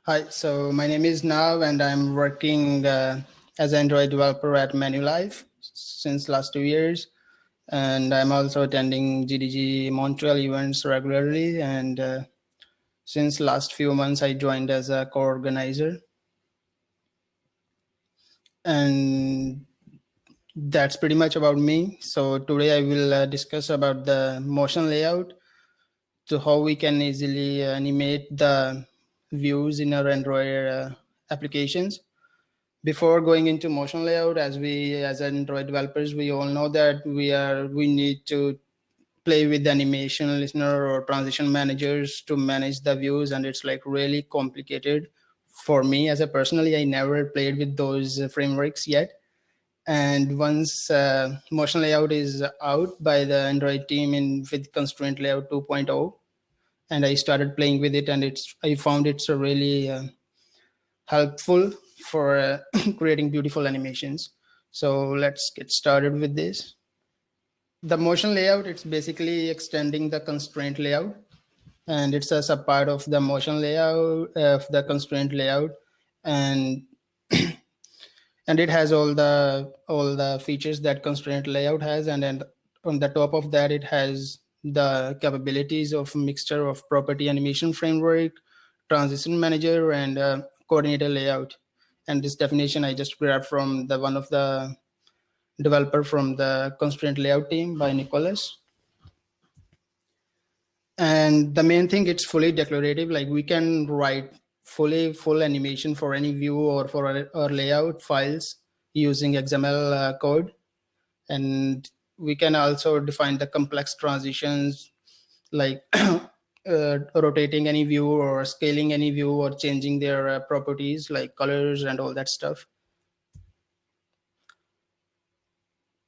Hi, so my name is Nav and I'm working as an Android developer at Manuvie since last 2 years. And I'm also attending GDG Montreal events regularly. And since last few months, I joined as a co-organizer. And that's pretty much about me. So today I will discuss about the motion layout, to how we can easily animate the views in our Android applications. Before going into motion layout, as Android developers, we all know that we need to play with the animation listener or transition managers to manage the views, and it's like really complicated for me as a personally. I never played with those frameworks yet, and once motion layout is out by the Android team in with constraint layout 2.0, and I started playing with it, and I found it's a really helpful for creating beautiful animations. So let's get started with this. The motion layout, it's basically extending the constraint layout, and it's a subpart of the motion layout of the constraint layout, and and it has all the features that constraint layout has, and then on the top of that it has the capabilities of mixture of property animation framework, transition manager, and coordinator layout. And this definition I just grabbed from the one of the developer from the constraint layout team by Nicholas. And the main thing, it's fully declarative. Like we can write full animation for any view or for our layout files using XML code. And we can also define the complex transitions, like rotating any view or scaling any view or changing their properties like colors and all that stuff.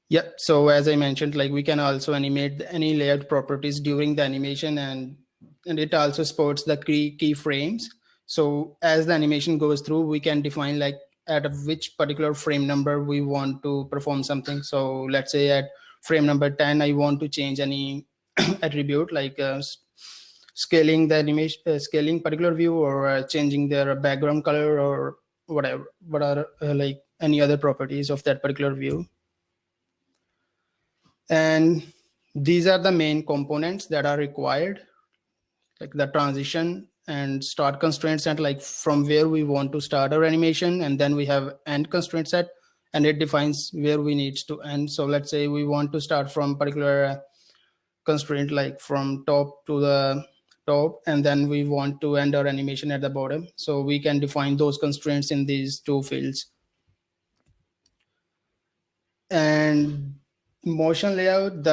Yeah, so as I mentioned, like we can also animate any layout properties during the animation, and it also supports the keyframes. So as the animation goes through, we can define like at which particular frame number we want to perform something. So let's say at frame number 10, I want to change any attribute like scaling the animation, scaling particular view, or changing their background color, or whatever, what are like any other properties of that particular view. And these are the main components that are required, like the transition and start constraint set, like from where we want to start our animation, and then we have end constraint set, and it defines where we need to end. So let's say we want to start from particular constraint, like from top to the top, and then we want to end our animation at the bottom. So we can define those constraints in these two fields. And motion layout,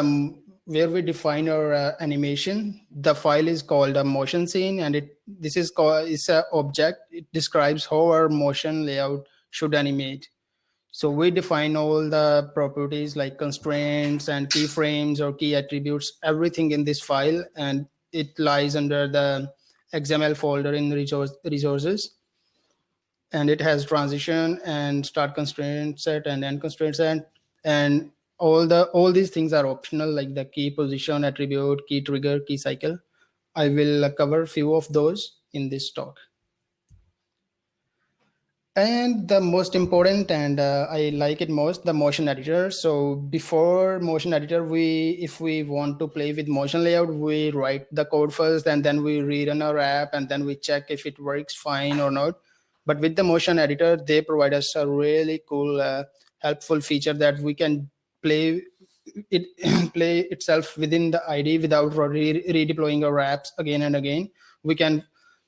where we define our animation, the file is called a motion scene, and this is called, it's an object. It describes how our motion layout should animate. So we define all the properties like constraints and keyframes or key attributes, everything in this file, and it lies under the XML folder in resources. And it has transition and start constraint set and end constraint set, and all these things are optional, like the key position attribute, key trigger, key cycle. I will cover a few of those in this talk. And the most important, and I like it most, the motion editor. So before motion editor, if we want to play with motion layout, we write the code first, and then we rerun our app, and then we check if it works fine or not. But with the motion editor, they provide us a really cool, helpful feature that we can play play itself within the IDE without redeploying our apps again and again. We can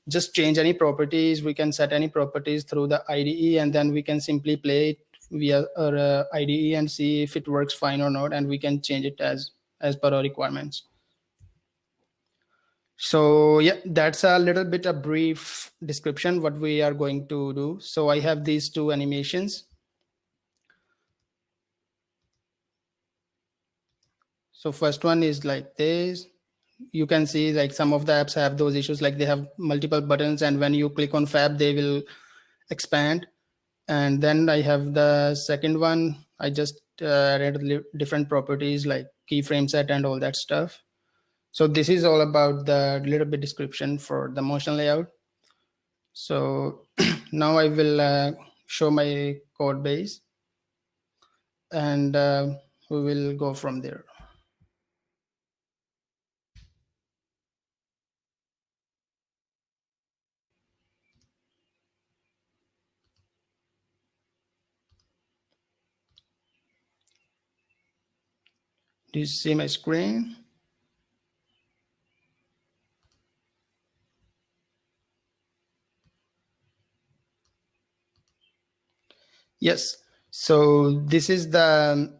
just change any properties. We can set any properties through the IDE, and then we can simply play it via our IDE and see if it works fine or not, and we can change it as per our requirements. So yeah, that's a little bit a brief description what we are going to do. So I have these two animations. So first one is like this. You can see like some of the apps have those issues, like they have multiple buttons, and when you click on fab, they will expand. And then I have the second one. I just added different properties like keyframe set and all that stuff. So this is all about the little bit description for the motion layout. So now I will show my code base, and we will go from there. Do you see my screen? Yes. So this is the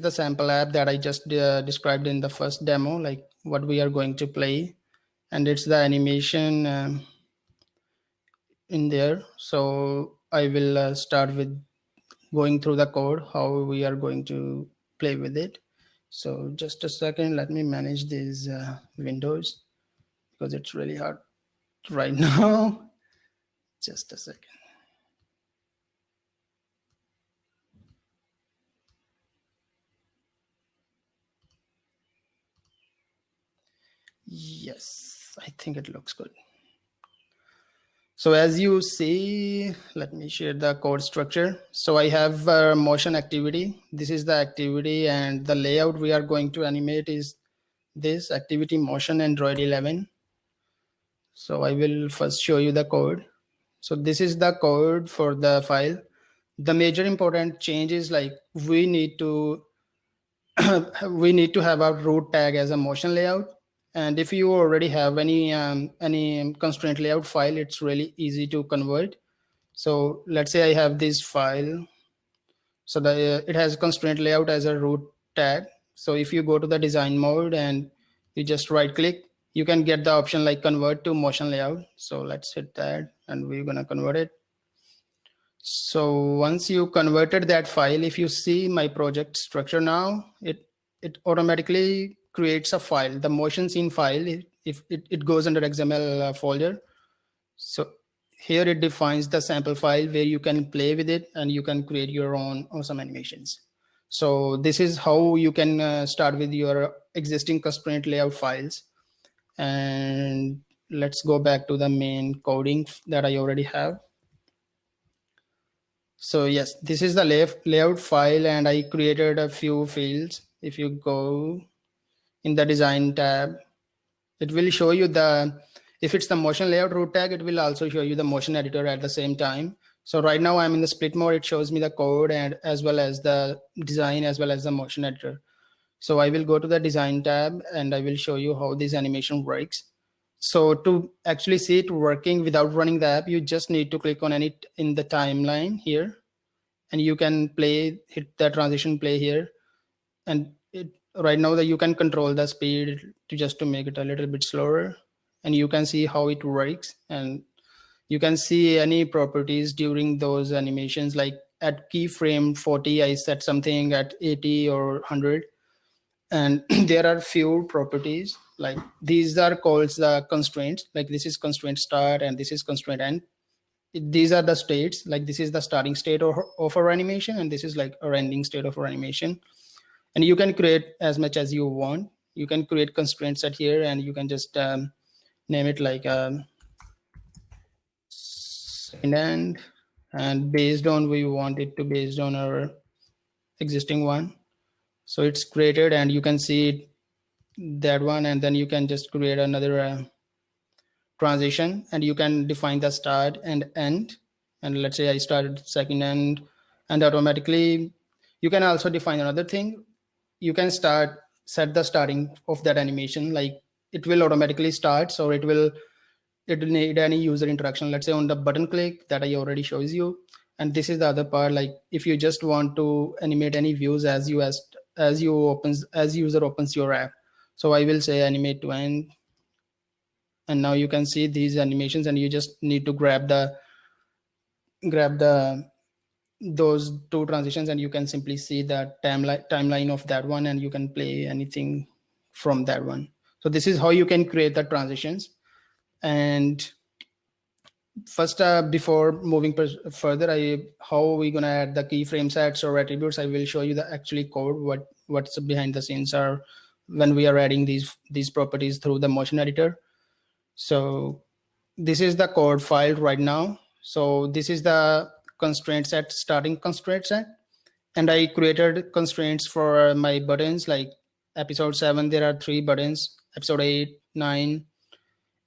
sample app that I just described in the first demo, like what we are going to play, and it's the animation in there. So I will start with going through the code, how we are going to play with it. So just a second, let me manage these windows because it's really hard right now. Just a second. Yes, I think it looks good. So as you see, let me share the code structure. So I have motion activity. This is the activity, and the layout we are going to animate is this activity motion Android 11. So I will first show you the code. So this is the code for the file. The major important change is like we need to have a root tag as a motion layout. And if you already have any constraint layout file, it's really easy to convert. So let's say I have this file. So it has constraint layout as a root tag. So if you go to the design mode and you just right click, you can get the option like convert to motion layout. So let's hit that and we're going to convert it. So once you converted that file, if you see my project structure now, it automatically creates a file, the motion scene file. If it goes under XML folder. So here it defines the sample file where you can play with it and you can create your own awesome animations. So this is how you can start with your existing constraint layout files. And let's go back to the main coding that I already have. So yes, this is the layout file, and I created a few fields. If you go in the design tab, it will show you if it's the motion layout root tag, it will also show you the motion editor at the same time. So right now I'm in the split mode. It shows me the code and as well as the design as well as the motion editor. So I will go to the design tab and I will show you how this animation works. So to actually see it working without running the app, you just need to click on any in the timeline here, and you can hit the transition play here. And right now that you can control the speed to make it a little bit slower, and you can see how it works. And you can see any properties during those animations, like at keyframe 40, I set something at 80 or 100. And there are few properties, like these are called the constraints, like this is constraint start and this is constraint end. These are the states, like this is the starting state of our animation and this is like our ending state of our animation. And you can create as much as you want. You can create constraints at here and you can just name it like second end, and based on we want it to based on our existing one. So it's created and you can see that one, and then you can just create another transition and you can define the start and end. And let's say I started second end, and automatically you can also define another thing. You can set the starting of that animation, like it will automatically start, so it will need any user interaction. Let's say on the button click that I already shows you. And this is the other part, like if you just want to animate any views as user opens your app. So I will say animate to end, and now you can see these animations, and you just need to grab those two transitions, and you can simply see the timeline of that one, and you can play anything from that one. So this is how you can create the transitions. And first, before moving further, how are we gonna add the keyframe sets or attributes? I will show you the actually code, what's behind the scenes are when we are adding these properties through the motion editor. So this is the code file right now. So this is the constraint set, starting constraint set. And I created constraints for my buttons, like episode 7, there are 3 buttons, episode 8, 9.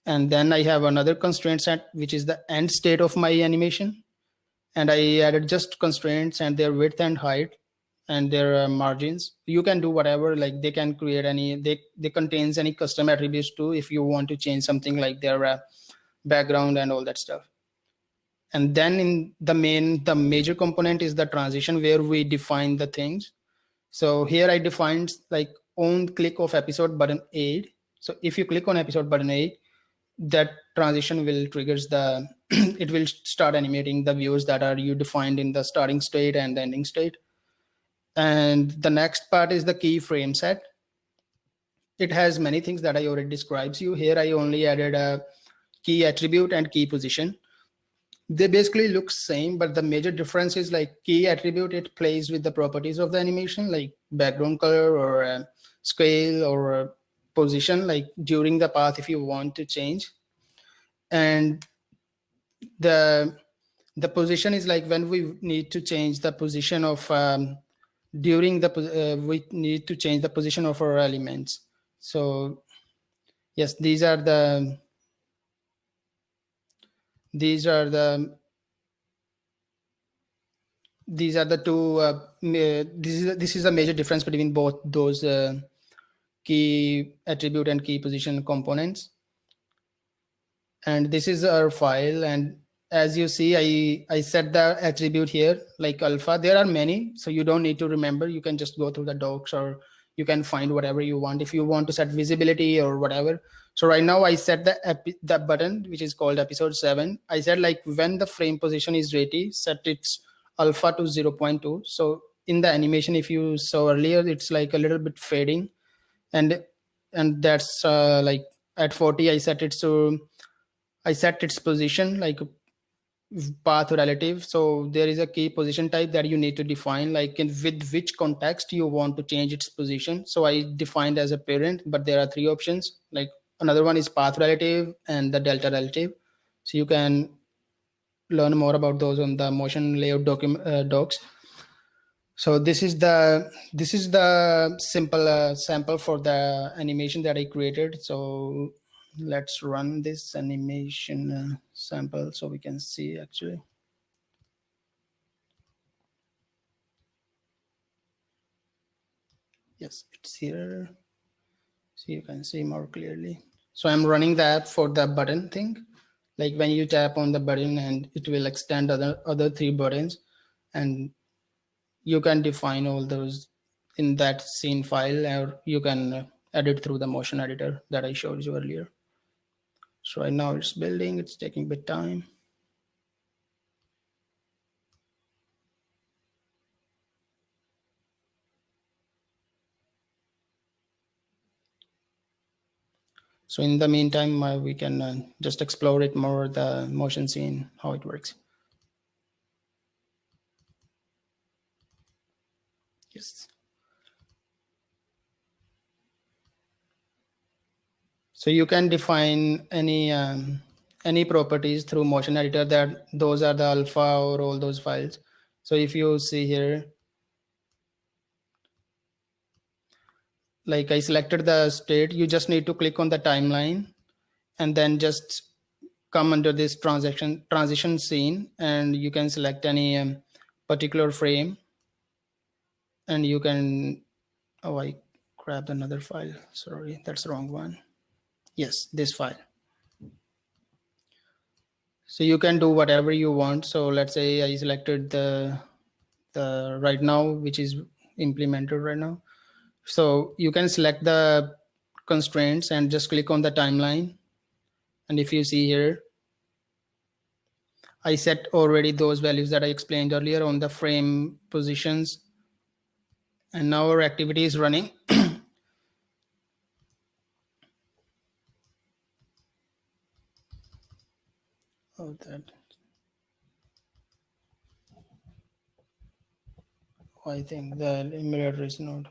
And then I have another constraint set, which is the end state of my animation. And I added just constraints and their width and height and their margins. You can do whatever, like they can create any, they contains any custom attributes too, if you want to change something like their background and all that stuff. And then in the major component is the transition, where we define the things. So here I defined like on click of episode button 8. So if you click on episode button 8, that transition will triggers the it will start animating the views that are you defined in the starting state and the ending state. And the next part is the keyframe set. It has many things that I already describes you. Here I only added a key attribute and key position. They basically look same, but the major difference is like key attribute, it plays with the properties of the animation, like background color or scale or position, like during the path if you want to change. And the position is like when we need to change the position of during the we need to change the position of our elements. So yes, these are the two this is a major difference between both those key attribute and key position components. And this is our file, and as you see, I set the attribute here like alpha. There are many, so you don't need to remember. You can just go through the docs, or you can find whatever you want if you want to set visibility or whatever. So right now I set the button, which is called episode 7. I said like when the frame position is ready, set its alpha to 0.2. So in the animation, if you saw earlier, it's like a little bit fading, and that's like at 40 I set its position like path relative. So there is a key position type that you need to define, like with which context you want to change its position. So I defined as a parent, but there are 3 options. Like another one is path relative and the delta relative. So you can learn more about those on the MotionLayout docs. So this is the simple sample for the animation that I created. So let's run this animation sample so we can see actually. Yes, it's here. So you can see more clearly. So I'm running the app for the button thing. Like when you tap on the button and it will extend other 3 buttons, and you can define all those in that scene file, or you can edit through the motion editor that I showed you earlier. So right now it's building, it's taking a bit time. So in the meantime, we can just explore it more, the motion scene, how it works. Yes. So you can define any properties through motion editor, that those are the alpha or all those files. So if you see here, like I selected the state, you just need to click on the timeline and then just come under this transition scene, and you can select any particular frame, and you can, oh, I grabbed another file. Sorry, that's the wrong one. Yes, this file. So you can do whatever you want. So let's say I selected the right now, which is implemented right now. So you can select the constraints and just click on the timeline. And if you see here, I set already those values that I explained earlier on the frame positions. And now our activity is running. Oh, that. Oh, I think the emulator is not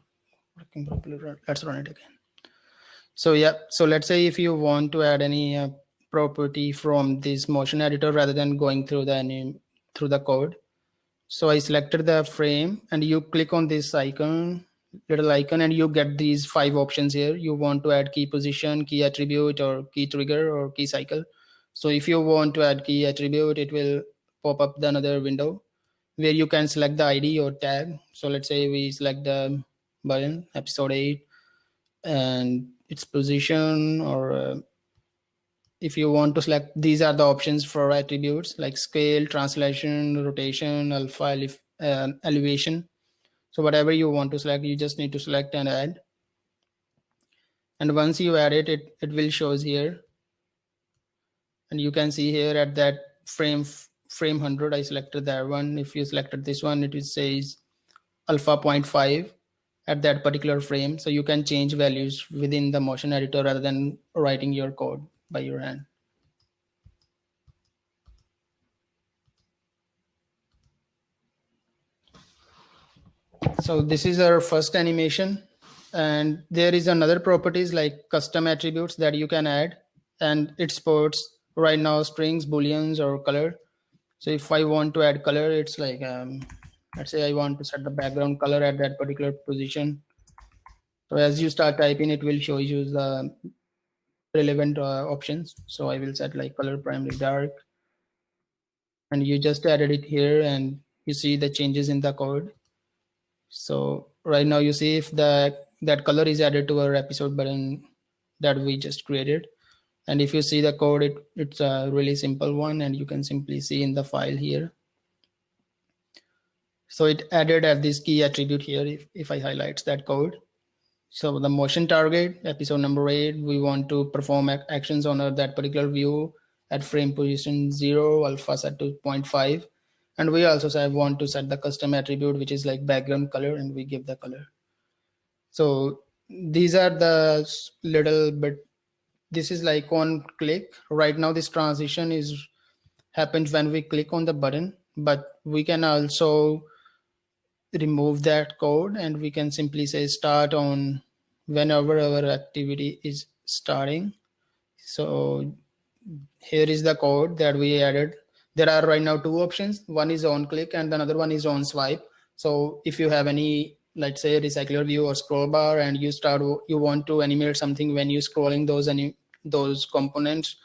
working properly. Let's run it again. So yeah, so let's say if you want to add any property from this motion editor rather than going through the code. So I selected the frame, and you click on this little icon, and you get these 5 options here. You want to add key position, key attribute, or key trigger, or key cycle. So if you want to add key attribute, it will pop up another window where you can select the ID or tag. So let's say we select the button episode 8 and its position, or if you want to select, these are the options for attributes like scale, translation, rotation, alpha, elevation. So whatever you want to select, you just need to select and add. And once you add it, it will shows here. And you can see here at that frame 100, I selected that one. If you selected this one, it says alpha 0.5 at that particular frame. So you can change values within the motion editor rather than writing your code by your hand. So this is our first animation, and there is another properties like custom attributes that you can add, and it supports right now strings, booleans, or color. So if I want to add color, it's like let's say I want to set the background color at that particular position. So as you start typing, it will show you the relevant options. So I will set like color primary dark, and you just added it here, and you see the changes in the code. So right now you see if that color is added to our episode button that we just created. And if you see the code, it's a really simple one, and you can simply see in the file here. So it added at this key attribute here if I highlight that code. So the motion target, episode number 8, we want to perform actions on that particular view at frame position 0, alpha set to 0.5. And we also want to set the custom attribute, which is like background color, and we give the color. So these are the little bit, this is like on click. Right now this transition happens when we click on the button, but we can also remove that code, and we can simply say start on whenever our activity is starting. So here is the code that we added. There are right now 2 options. One is on click and another one is on swipe. So if you have any, let's say, recycler view or scroll bar, and you want to animate something when you're scrolling those components,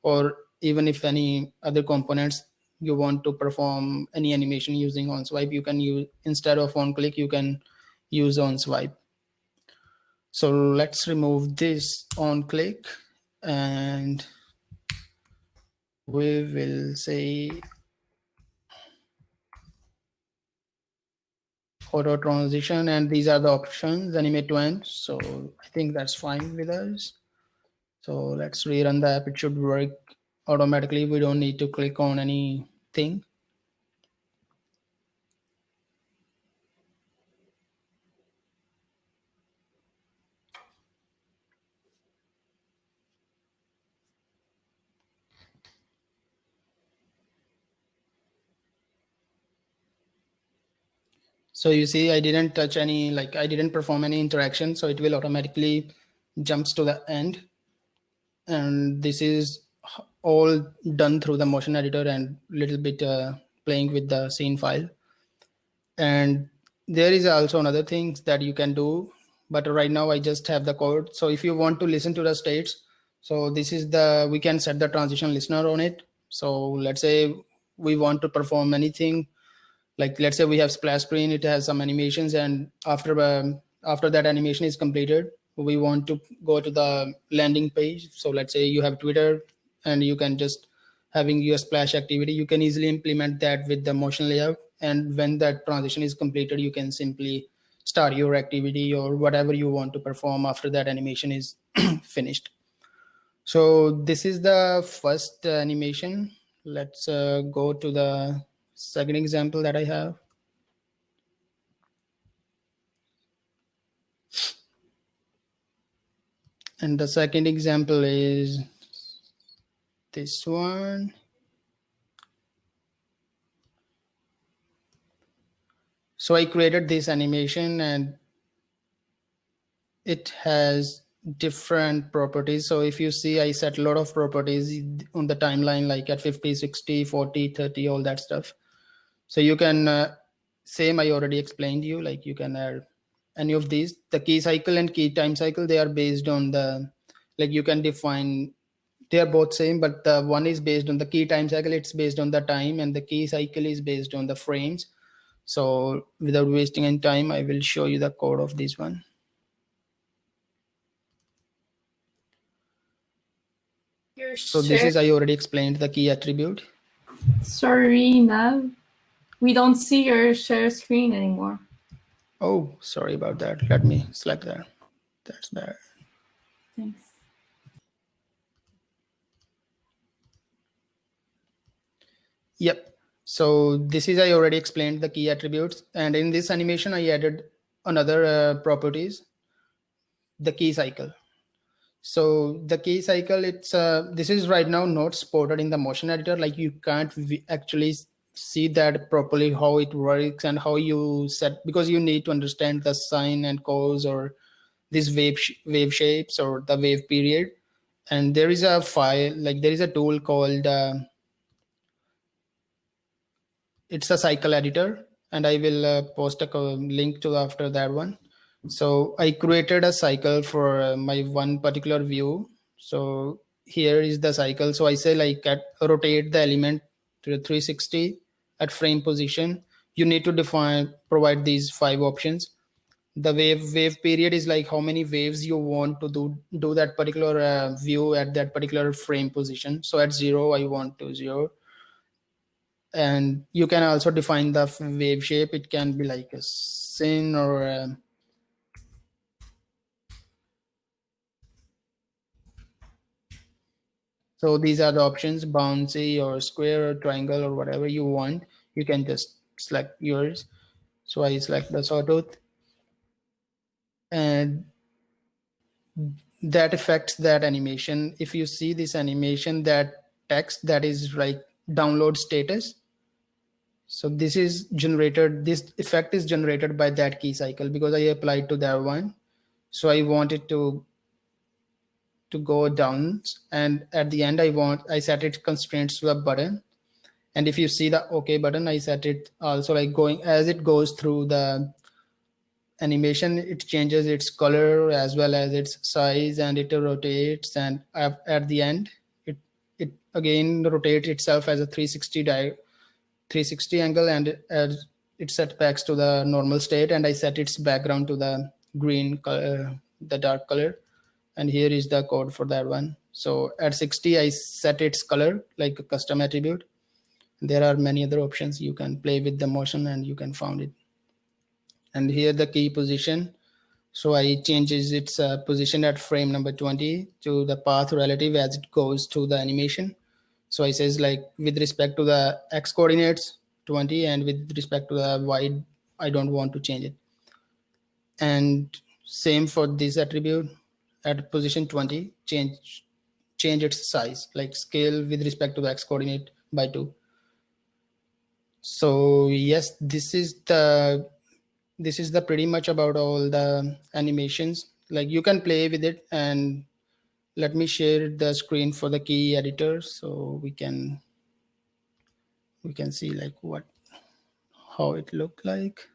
or even if any other components you want to perform any animation using on swipe, you can use, instead of on click, you can use on swipe. So let's remove this on click, and we will say auto transition, and these are the options, animate to end. So I think that's fine with us. So let's rerun the app. It should work automatically. We don't need to click on anything. So you see, I didn't touch any, like I didn't perform any interaction. So it will automatically jumps to the end. And this is all done through the motion editor and little bit playing with the scene file. And there is also another things that you can do, but right now I just have the code. So if you want to listen to the states, so this is we can set the transition listener on it. So let's say we want to perform anything, like let's say we have splash screen, it has some animations, and after that animation is completed, we want to go to the landing page. So let's say you have Twitter, and you can just having your splash activity, you can easily implement that with the motion layout. And when that transition is completed, you can simply start your activity or whatever you want to perform after that animation is finished. So this is the first animation. Let's go to the second example that I have. And the second example is this one. So I created this animation, and it has different properties. So if you see, I set a lot of properties on the timeline, like at 50, 60, 40, 30, all that stuff. So you can, same I already explained you, like you can add any of these. The key cycle and key time cycle, they are based on the, like you can define, they are both same, but the one is based on the key time cycle, it's based on the time, and the key cycle is based on the frames. So without wasting any time, I will show you the code of this one. So this is, I already explained the key attribute. Sorry, Nav. We don't see your share screen anymore. Oh, sorry about that. Let me select that. That's bad. Thanks. Yep. So this is, I already explained the key attributes. And in this animation, I added another properties, the key cycle. So the key cycle, it's this is right now not supported in the motion editor. Like you can't actually see that properly, how it works and how you set, because you need to understand the sine and cos or these wave shapes or the wave period. And there is a file, like there is a tool called, it's a cycle editor, and I will post a link to after that one. So I created a cycle for my one particular view. So here is the cycle. So I say like rotate the element to the 360 at frame position. You need to provide these 5 options. The wave period is like how many waves you want to do that particular view at that particular frame position. So at 0, I want to 0. And you can also define the wave shape. It can be like a sin or so these are the options, bouncy or square or triangle or whatever you want. You can just select yours. So I select the sawtooth, and that affects that animation. If you see this animation, that text that is like download status, so this is generated, this effect is generated by that key cycle because I applied to that one. So I want it to go down, and at the end I set it constraints to a button. And if you see the OK button, I set it also like going as it goes through the animation, it changes its color as well as its size, and it rotates, and at the end it again rotates itself as a 360 angle, and as it set back to the normal state. And I set its background to the green color, the dark color. And here is the code for that one. So at 60, I set its color like a custom attribute. There are many other options. You can play with the motion and you can find it. And here the key position. So I changes its position at frame number 20 to the path relative as it goes to the animation. So I says like with respect to the X coordinates 20, and with respect to the Y, I don't want to change it. And same for this attribute at position 20, change its size, like scale with respect to the X coordinate by 2. So yes, this is the pretty much about all the animations. Like you can play with it, and let me share the screen for the key editor so we can see like how it looked like.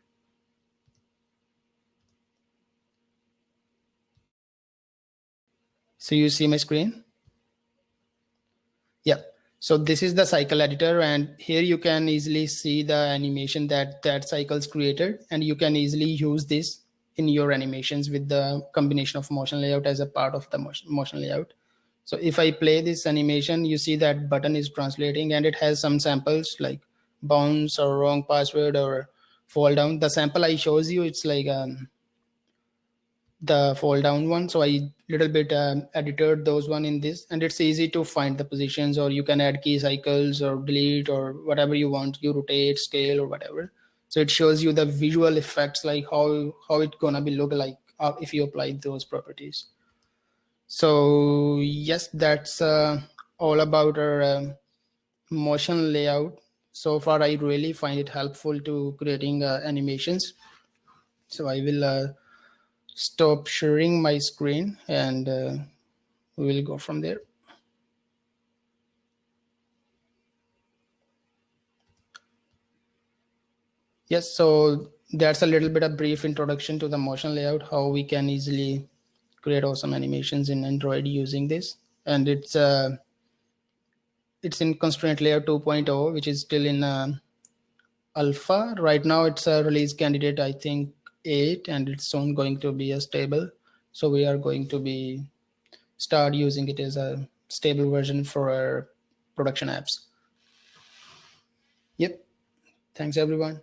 So you see my screen? Yeah. So this is the cycle editor, and here you can easily see the animation that cycle's created, and you can easily use this in your animations with the combination of motion layout as a part of the motion layout. So if I play this animation, you see that button is translating, and it has some samples like bounce or wrong password or fall down. The sample I shows you, it's like the fall down one. So I little bit edited those one in this, and it's easy to find the positions, or you can add key cycles or delete or whatever you want. You rotate, scale, or whatever. So it shows you the visual effects, like how it's gonna be look like if you apply those properties. So yes, that's all about our motion layout. So far, I really find it helpful to creating animations. So I will stop sharing my screen, and we will go from there. Yes, so that's a little bit of brief introduction to the motion layout, how we can easily create awesome animations in Android using this. And it's in ConstraintLayout 2.0, which is still in alpha. Right now it's a release candidate, I think 8, and it's soon going to be a stable. So we are going to be start using it as a stable version for our production apps. Yep. Thanks everyone.